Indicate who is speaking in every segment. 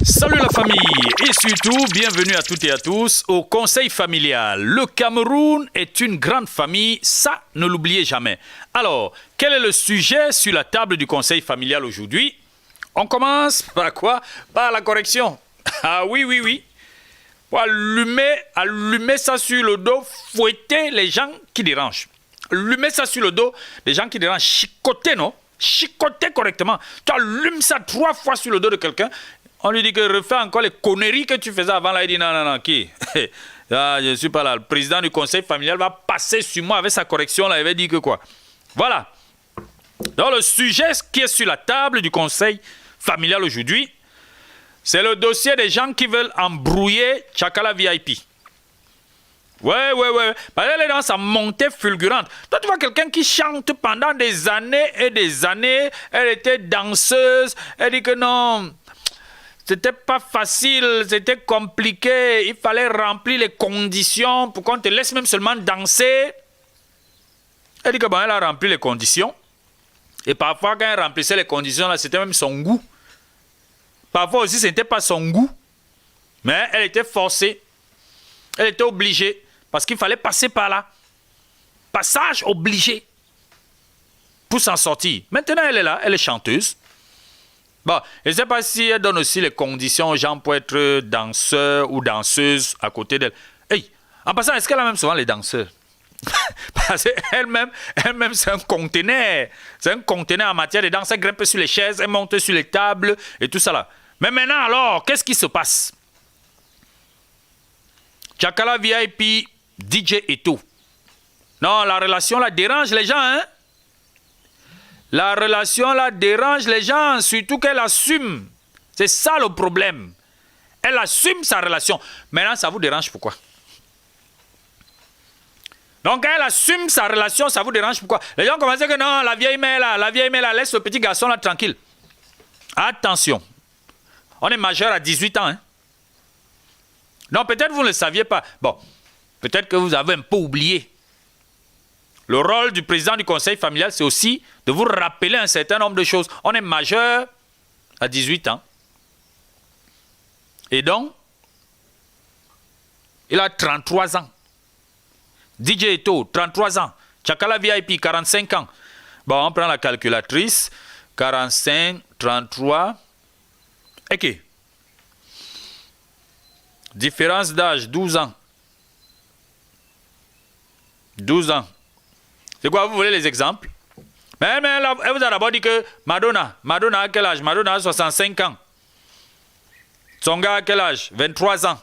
Speaker 1: Salut la famille et surtout bienvenue à toutes et à tous au Conseil familial. Le Cameroun est une grande famille, ça ne l'oubliez jamais. Alors, quel est le sujet sur la table du Conseil familial aujourd'hui? On commence par quoi? Par la correction. Ah oui. Pour allumer ça sur le dos, fouetter les gens qui dérangent. Allumer ça sur le dos des gens qui dérangent. Chicoter, non? Chicoter correctement. Tu allumes ça 3 fois sur le dos de quelqu'un. On lui dit que refais encore les conneries que tu faisais avant. Là, il dit non, qui? Ah, je ne suis pas là. Le président du conseil familial va passer sur moi avec sa correction. Là, il va dire que quoi? Voilà. Donc, le sujet qui est sur la table du conseil familial aujourd'hui, c'est le dossier des gens qui veulent embrouiller Tchakala VIP. Ouais. Elle est dans sa montée fulgurante. Toi, tu vois quelqu'un qui chante pendant des années et des années. Elle était danseuse. Elle dit que non, c'était pas facile, c'était compliqué. Il fallait remplir les conditions pour qu'on te laisse même seulement danser. Elle dit que bon, elle a rempli les conditions. Et parfois, quand elle remplissait les conditions, là, c'était même son goût. Parfois aussi, ce n'était pas son goût. Mais elle était forcée. Elle était obligée. Parce qu'il fallait passer par là. Passage obligé. Pour s'en sortir. Maintenant, elle est là. Elle est chanteuse. Bon, je ne sais pas si elle donne aussi les conditions aux gens pour être danseurs ou danseuses à côté d'elle. Hey, en passant, est-ce qu'elle a même souvent les danseurs? Parce qu'elle-même, c'est un conteneur. C'est un conteneur en matière de danse. Elle grimpe sur les chaises, elle monte sur les tables et tout ça là. Mais maintenant, alors, qu'est-ce qui se passe? Tchakala VIP, DJ et tout. Non, la relation là dérange les gens, hein? La relation là dérange les gens, surtout qu'elle assume. C'est ça le problème. Elle assume sa relation. Maintenant, ça vous dérange pourquoi? Donc, quand elle assume sa relation, ça vous dérange pourquoi? Les gens commencent à dire que non, la vieille mère là, laisse le petit garçon là tranquille. Attention. On est majeur à 18 ans, hein? Non, peut-être vous ne le saviez pas. Bon, peut-être que vous avez un peu oublié. Le rôle du président du conseil familial, c'est aussi de vous rappeler un certain nombre de choses. On est majeur à 18 ans. Et donc, il a 33 ans. DJ Eto, 33 ans. Tchakala VIP, 45 ans. Bon, on prend la calculatrice. 45, 33. Ok. Différence d'âge, 12 ans. 12 ans. C'est quoi, vous voulez les exemples? Mais elle vous a d'abord dit que Madonna a quel âge? Madonna a 65 ans. Son gars a quel âge? 23 ans.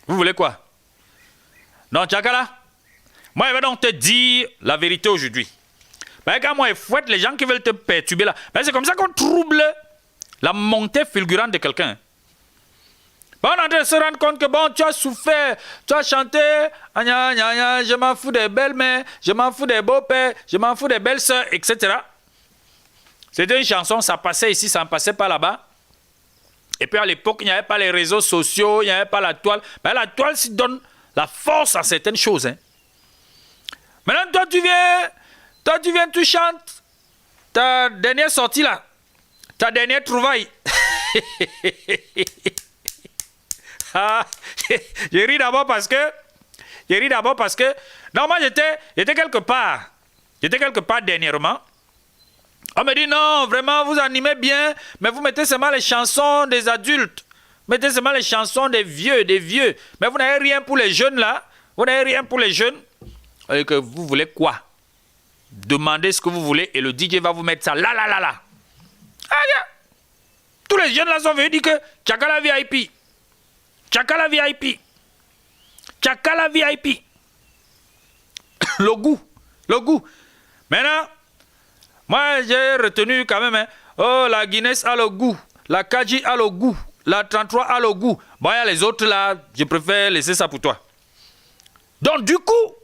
Speaker 1: Vous voulez quoi? Non, Tchakala, moi je vais donc te dire la vérité aujourd'hui. Ben, quand moi je fouette les gens qui veulent te perturber là, ben, c'est comme ça qu'on trouble la montée fulgurante de quelqu'un. Bon, on est en train de se rendre compte que bon, tu as souffert, tu as chanté, je m'en fous des belles-mères, je m'en fous des beaux-pères, je m'en fous des belles-sœurs, etc. C'était une chanson, ça passait ici, ça ne passait pas là-bas. Et puis à l'époque, il n'y avait pas les réseaux sociaux, il n'y avait pas la toile. Ben, la toile s'y donne la force à certaines choses. Hein. Maintenant, toi tu viens, tu chantes ta dernière sortie là, ta dernière trouvaille. J'ai ri d'abord parce que non, moi j'étais quelque part dernièrement. On me dit non, vraiment vous animez bien, mais vous mettez seulement les chansons des adultes, mettez seulement les chansons des vieux, mais vous n'avez rien pour les jeunes là, Et que vous voulez quoi? Demandez ce que vous voulez et le DJ va vous mettre ça là. Ah, yeah. Tous les jeunes là sont venus dire que Tchakala VIP. Tchakala VIP. Le goût. Maintenant, moi j'ai retenu quand même, hein. Oh, la Guinness a le goût. La Kaji a le goût. La 33 a le goût. Bon, il y a les autres là, je préfère laisser ça pour toi. Donc du coup,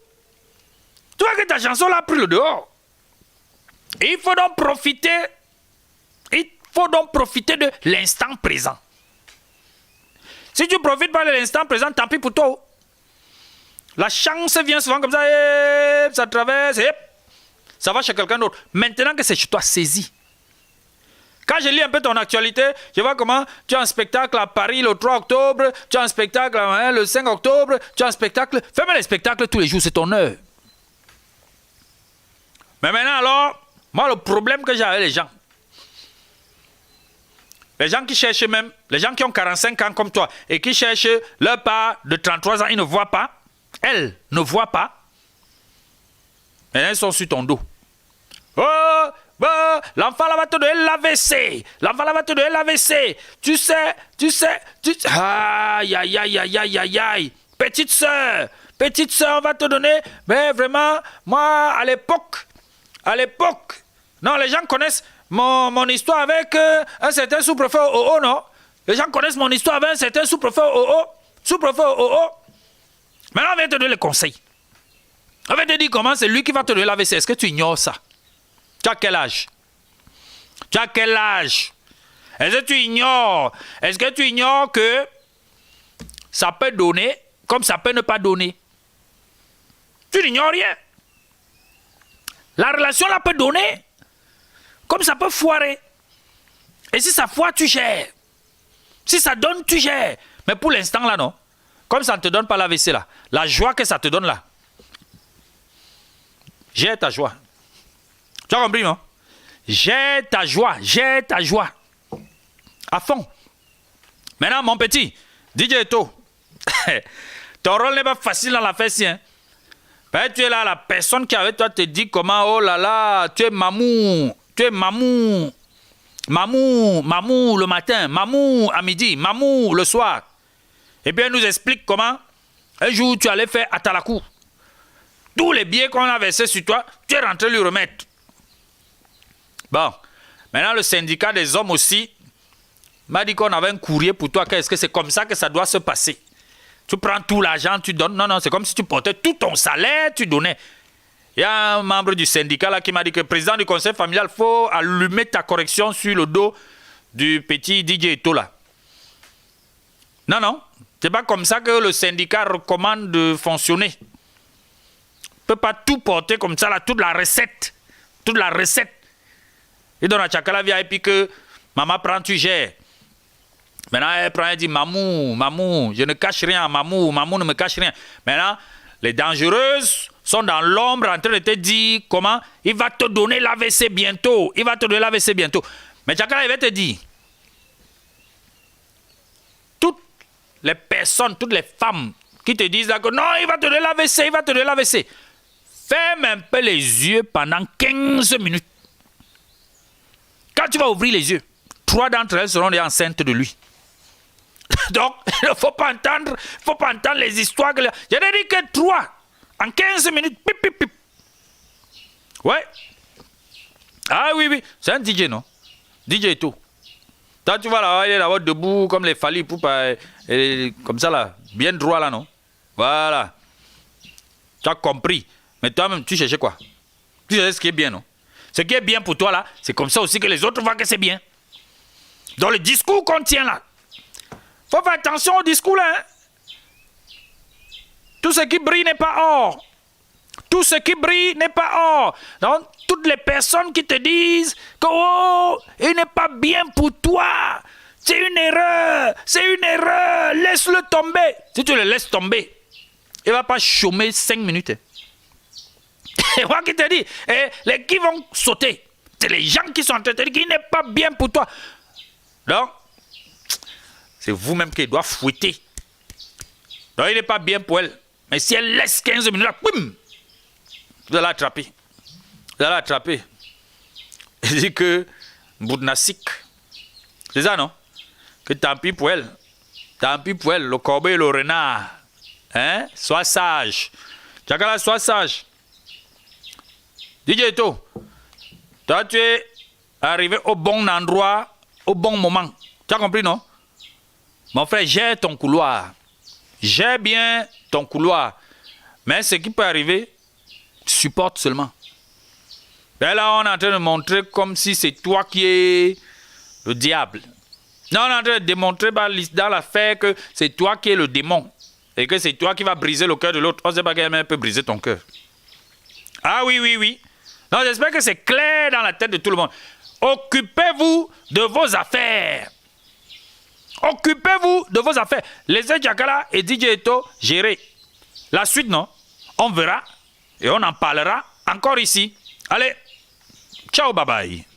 Speaker 1: tu vois que ta chanson l'a pris le dehors. Et il faut donc profiter de l'instant présent. Si tu profites pas de l'instant présent, tant pis pour toi. La chance vient souvent comme ça, ça traverse, ça va chez quelqu'un d'autre. Maintenant que c'est chez toi, saisis. Quand je lis un peu ton actualité, je vois comment tu as un spectacle à Paris le 3 octobre, tu as un spectacle le 5 octobre, tu as un spectacle... Fais-moi les spectacles tous les jours, c'est ton heure. Mais maintenant alors, moi le problème que j'ai avec les gens qui cherchent même, les gens qui ont 45 ans comme toi et qui cherchent leur part de 33 ans, ils ne voient pas, elles ne voient pas, mais elles sont sur ton dos. Oh, oh l'enfant là va te donner l'AVC, l'enfant là va te donner l'AVC, tu sais, aïe, aïe, aïe, aïe, aïe, aïe, aïe, petite sœur, on va te donner, mais vraiment, moi, à l'époque, non, les gens connaissent mon histoire avec un certain sous-préfet OO, non? Les gens connaissent mon histoire avec un certain sous-préfet OO. Maintenant, on vient te donner les conseils. On vient te dire comment c'est lui qui va te donner l'AVC. Est-ce que tu ignores ça? Tu as quel âge? Est-ce que tu ignores que ça peut donner comme ça peut ne pas donner? Tu n'ignores rien. La relation là peut donner comme ça peut foirer. Et si ça foire, tu gères. Si ça donne, tu gères. Mais pour l'instant là, non. Comme ça ne te donne pas l'AVC là. La joie que ça te donne là. Gère ta joie. Tu as compris, non? Gère ta joie. À fond. Maintenant, mon petit, DJ Eto, ton rôle n'est pas facile dans la fête, hein? Ben, tu es là, la personne qui est avec toi te dit comment, oh là là, tu es mamou le matin, mamou à midi, mamou le soir. Et bien, elle nous explique comment, un jour, tu allais faire Atalakou. Tous les billets qu'on a versés sur toi, tu es rentré lui remettre. Bon, maintenant, le syndicat des hommes aussi m'a dit qu'on avait un courrier pour toi. Est-ce que c'est comme ça que ça doit se passer? Tu prends tout l'argent, tu donnes. Non, c'est comme si tu portais tout ton salaire, tu donnais. Il y a un membre du syndicat là qui m'a dit que le président du conseil familial, il faut allumer ta correction sur le dos du petit DJ Eto là. Non, c'est pas comme ça que le syndicat recommande de fonctionner. On ne peut pas tout porter comme ça là, toute la recette. Il donne à Tchakala via et puis que maman prend, tu gères. Maintenant, elle prend et dit, mamou, je ne cache rien, mamou ne me cache rien. Maintenant, les dangereuses sont dans l'ombre en train de te dire comment il va te donner l'AVC bientôt. Mais Tchakala, il va te dire, toutes les personnes, toutes les femmes qui te disent là que non, il va te donner l'AVC, ferme un peu les yeux pendant 15 minutes. Quand tu vas ouvrir les yeux, 3 d'entre elles seront déjà enceintes de lui. Donc, il ne faut pas entendre les histoires. Je n'ai dit que 3. En 15 minutes, pip. Ouais. Ah oui. C'est un DJ, non? DJ et tout. Toi, tu vas là, il est là-bas debout, comme les Fali Poupa, comme ça là, bien droit là, non? Voilà. Tu as compris. Mais toi-même, tu cherchais quoi? Tu cherchais ce qui est bien, non? Ce qui est bien pour toi là, c'est comme ça aussi que les autres voient que c'est bien. Dans le discours qu'on tient là, faut faire attention au discours là. Hein? Tout ce qui brille n'est pas or. Donc, toutes les personnes qui te disent que oh, il n'est pas bien pour toi, c'est une erreur, laisse-le tomber. Si tu le laisses tomber, il ne va pas chômer 5 minutes. Et moi qui te dis, les qui vont sauter, c'est les gens qui sont en train de te dire qu'il n'est pas bien pour toi. Donc, c'est vous-même qui doit fouetter. Donc, il n'est pas bien pour elle. Mais si elle laisse 15 minutes, là, boum, vous allez l'attraper. Il dit que Boudnassik, c'est ça, non? Que tant pis pour elle, le corbeau et le renard. Hein? Sois sage. Tchakala, sois sage. DJ Eto, toi, tu es arrivé au bon endroit, au bon moment. Tu as compris, non? Mon frère, gère ton couloir. Gère bien ton couloir. Mais ce qui peut arriver, supporte seulement. Et là, on est en train de montrer comme si c'est toi qui es le diable. Non, on est en train de démontrer dans l'affaire que c'est toi qui es le démon. Et que c'est toi qui vas briser le cœur de l'autre. On ne sait pas qu'elle peut briser ton cœur. Ah oui. Non, j'espère que c'est clair dans la tête de tout le monde. Occupez-vous de vos affaires. Occupez-vous de vos affaires. Les Jakala et DJ Eto, gérez. La suite, non? On verra et on en parlera encore ici. Allez, ciao, bye bye.